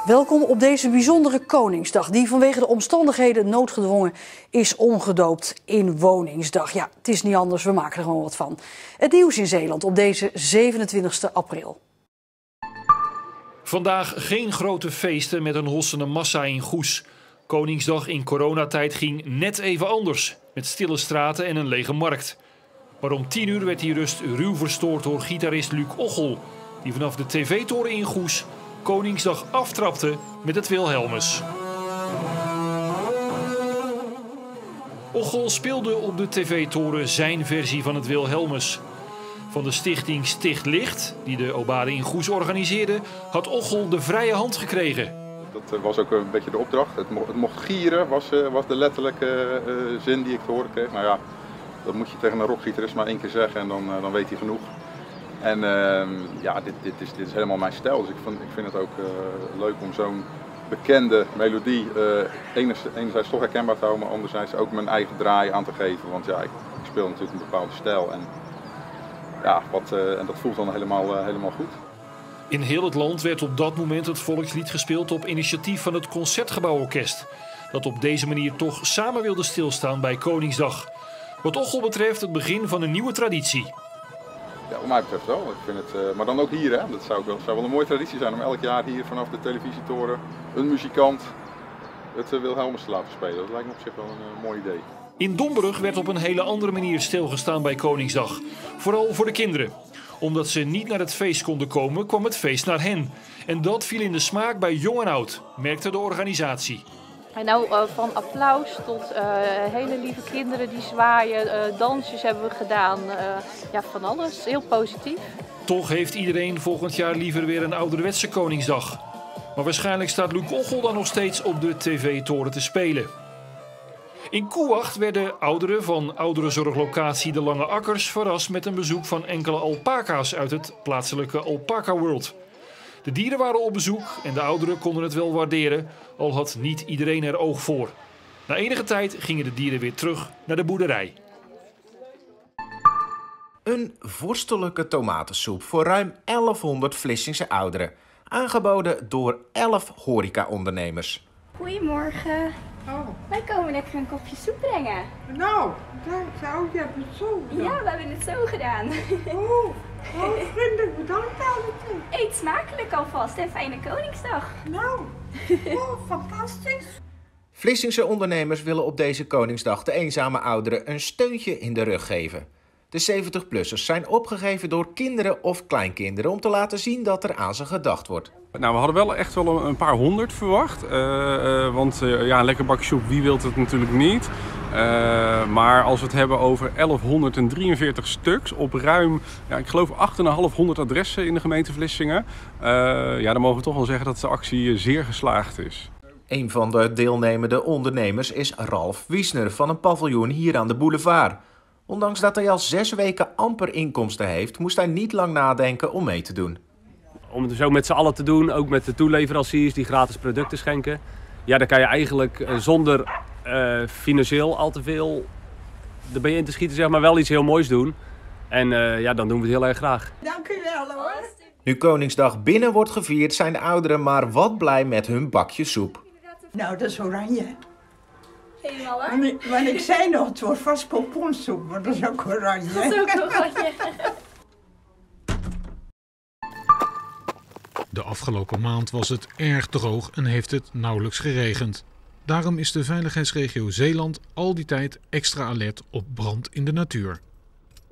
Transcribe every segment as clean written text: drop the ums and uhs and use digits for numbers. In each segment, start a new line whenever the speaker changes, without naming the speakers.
Welkom op deze bijzondere Koningsdag, die vanwege de omstandigheden noodgedwongen is omgedoopt in Woningsdag. Ja, het is niet anders, we maken er gewoon wat van. Het nieuws in Zeeland op deze 27 april.
Vandaag geen grote feesten met een hossende massa in Goes. Koningsdag in coronatijd ging net even anders, met stille straten en een lege markt. Maar om 10 uur werd die rust ruw verstoord door gitarist Luc Oggel, die vanaf de tv-toren in Goes Koningsdag aftrapte met het Wilhelmus. Oggel speelde op de tv-toren zijn versie van het Wilhelmus. Van de stichting Sticht Licht, die de Obade in Goes organiseerde, had Oggel de vrije hand gekregen.
Dat was ook een beetje de opdracht. Het mocht gieren, was de letterlijke zin die ik te horen kreeg. Nou ja, dat moet je tegen een rockgitarist maar 1 keer zeggen en dan weet hij genoeg. En ja, dit is helemaal mijn stijl, dus ik vind het ook leuk om zo'n bekende melodie enerzijds toch herkenbaar te houden, maar anderzijds ook mijn eigen draai aan te geven. Want ja, ik speel natuurlijk een bepaalde stijl en, ja, en dat voelt dan helemaal goed.
In heel het land werd op dat moment het volkslied gespeeld op initiatief van het Concertgebouworkest, dat op deze manier toch samen wilde stilstaan bij Koningsdag. Wat Oggel betreft het begin van een nieuwe traditie.
Ja, wat mij betreft wel. Ik vind het, maar dan ook hier, hè. Dat zou wel een mooie traditie zijn om elk jaar hier vanaf de televisietoren een muzikant het Wilhelmus te laten spelen. Dat lijkt me op zich wel een mooi idee.
In Domburg werd op een hele andere manier stilgestaan bij Koningsdag. Vooral voor de kinderen. Omdat ze niet naar het feest konden komen, kwam het feest naar hen. En dat viel in de smaak bij jong en oud, merkte de organisatie.
En nou, van applaus tot hele lieve kinderen die zwaaien, dansjes hebben we gedaan. Ja, van alles. Heel positief.
Toch heeft iedereen volgend jaar liever weer een ouderwetse Koningsdag. Maar waarschijnlijk staat Luc Oggel dan nog steeds op de tv-toren te spelen. In Koewacht werden ouderen van ouderenzorglocatie De Lange Akkers verrast met een bezoek van enkele alpaca's uit het plaatselijke Alpaca World. De dieren waren op bezoek en de ouderen konden het wel waarderen, al had niet iedereen er oog voor. Na enige tijd gingen de dieren weer terug naar de boerderij.
Een vorstelijke tomatensoep voor ruim 1100 Vlissingse ouderen. Aangeboden door 11 horeca-ondernemers.
Goedemorgen.
Oh.
Wij komen lekker een kopje soep brengen.
Nou, je hebt het zo gedaan.
Ja, we hebben het zo gedaan.
Vriendelijk bedankt allemaal.
Eet smakelijk alvast en fijne Koningsdag.
Nou, fantastisch.
Vlissingse ondernemers willen op deze Koningsdag de eenzame ouderen een steuntje in de rug geven. De 70-plussers zijn opgegeven door kinderen of kleinkinderen om te laten zien dat er aan ze gedacht wordt.
Nou, we hadden wel echt wel een paar honderd verwacht. Want ja, een lekker bakje soep, wie wil het natuurlijk niet. Maar als we het hebben over 1143 stuks op ruim, ja, ik geloof 8500 adressen in de gemeente Vlissingen. Ja, dan mogen we toch wel zeggen dat de actie zeer geslaagd is.
Een van de deelnemende ondernemers is Ralf Wiesner van een paviljoen hier aan de boulevard. Ondanks dat hij al 6 weken amper inkomsten heeft, moest hij niet lang nadenken om mee te doen.
Om het zo met z'n allen te doen, ook met de toeleveranciers die gratis producten schenken. Ja, dan kan je eigenlijk zonder financieel al te veel erbij in te schieten, zeg maar, wel iets heel moois doen. En ja, dan doen we het heel erg graag.
Dank u wel hoor.
Nu Koningsdag binnen wordt gevierd, zijn de ouderen maar wat blij met hun bakje soep.
Nou, dat is oranje.
Helemaal waar.
Want ik zei nog, het wordt vast pomponsoep, maar dat is ook oranje.
Dat is ook oranje.
De afgelopen maand was het erg droog en heeft het nauwelijks geregend. Daarom is de veiligheidsregio Zeeland al die tijd extra alert op brand in de natuur.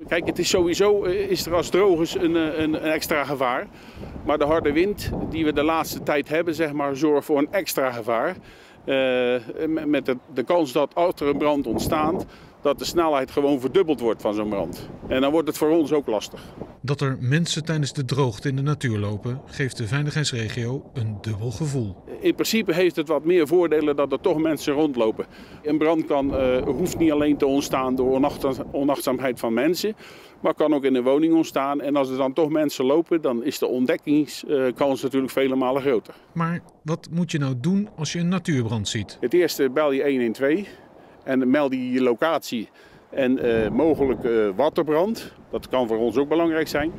Kijk, het is sowieso, is er als het droog is een extra gevaar. Maar de harde wind die we de laatste tijd hebben, zeg maar, zorgt voor een extra gevaar. Met de kans dat als er een brand ontstaat, dat de snelheid gewoon verdubbeld wordt van zo'n brand. En dan wordt het voor ons ook lastig.
Dat er mensen tijdens de droogte in de natuur lopen, geeft de veiligheidsregio een dubbel gevoel.
In principe heeft het wat meer voordelen dat er toch mensen rondlopen. Een brand hoeft niet alleen te ontstaan door onachtzaamheid van mensen, maar kan ook in een woning ontstaan. En als er dan toch mensen lopen, dan is de ontdekkingskans natuurlijk vele malen groter.
Maar wat moet je nou doen als je een natuurbrand ziet?
Het eerste bel je 112 en meld je locatie en mogelijk waterbrand. Dat kan voor ons ook belangrijk zijn.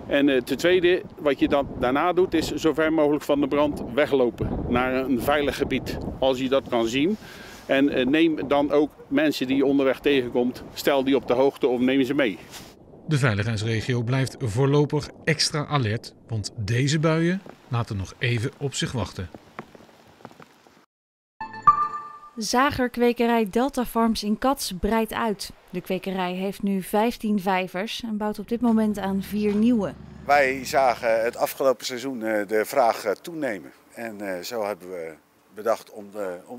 En ten tweede, wat je dan daarna doet, is zo ver mogelijk van de brand weglopen naar een veilig gebied. Als je dat kan zien. En neem dan ook mensen die je onderweg tegenkomt, stel die op de hoogte of neem ze mee.
De veiligheidsregio blijft voorlopig extra alert, want deze buien laten nog even op zich wachten.
Zagerkwekerij Delta Farms in Cats breidt uit. De kwekerij heeft nu 15 vijvers en bouwt op dit moment aan 4 nieuwe.
Wij zagen het afgelopen seizoen de vraag toenemen. En zo hebben we bedacht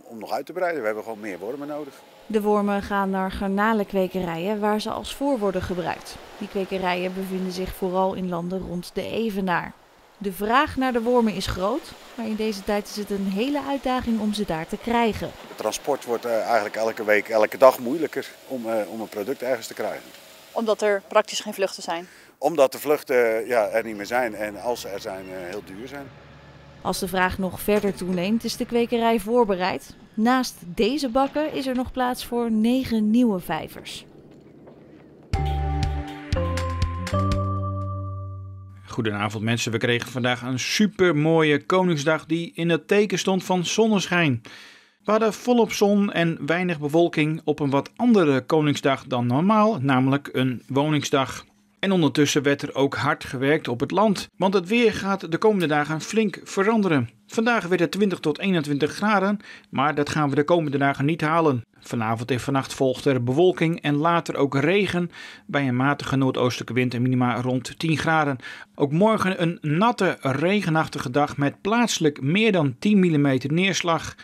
om nog uit te breiden. We hebben gewoon meer wormen nodig.
De wormen gaan naar garnalenkwekerijen waar ze als voer worden gebruikt. Die kwekerijen bevinden zich vooral in landen rond de Evenaar. De vraag naar de wormen is groot, maar in deze tijd is het een hele uitdaging om ze daar te krijgen.
Het transport wordt eigenlijk elke week, elke dag moeilijker om een product ergens te krijgen.
Omdat er praktisch geen vluchten zijn?
Omdat de vluchten er niet meer zijn en als ze er zijn heel duur zijn.
Als de vraag nog verder toeneemt is de kwekerij voorbereid. Naast deze bakken is er nog plaats voor 9 nieuwe vijvers.
Goedenavond mensen, we kregen vandaag een supermooie Koningsdag die in het teken stond van zonneschijn. We hadden volop zon en weinig bewolking op een wat andere Koningsdag dan normaal, namelijk een Woningsdag. En ondertussen werd er ook hard gewerkt op het land, want het weer gaat de komende dagen flink veranderen. Vandaag werd het 20 tot 21 graden, maar dat gaan we de komende dagen niet halen. Vanavond en vannacht volgt er bewolking en later ook regen bij een matige noordoostelijke wind en minima rond 10 graden. Ook morgen een natte, regenachtige dag met plaatselijk meer dan 10 mm neerslag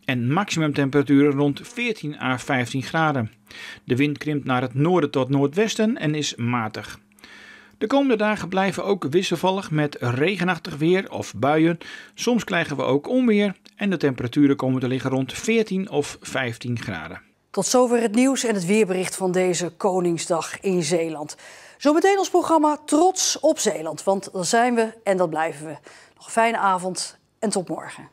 en maximumtemperaturen rond 14 à 15 graden. De wind krimpt naar het noorden tot noordwesten en is matig. De komende dagen blijven ook wisselvallig met regenachtig weer of buien. Soms krijgen we ook onweer en de temperaturen komen te liggen rond 14 of 15 graden.
Tot zover het nieuws en het weerbericht van deze Koningsdag in Zeeland. Zometeen ons programma Trots op Zeeland, want daar zijn we en dat blijven we. Nog een fijne avond en tot morgen.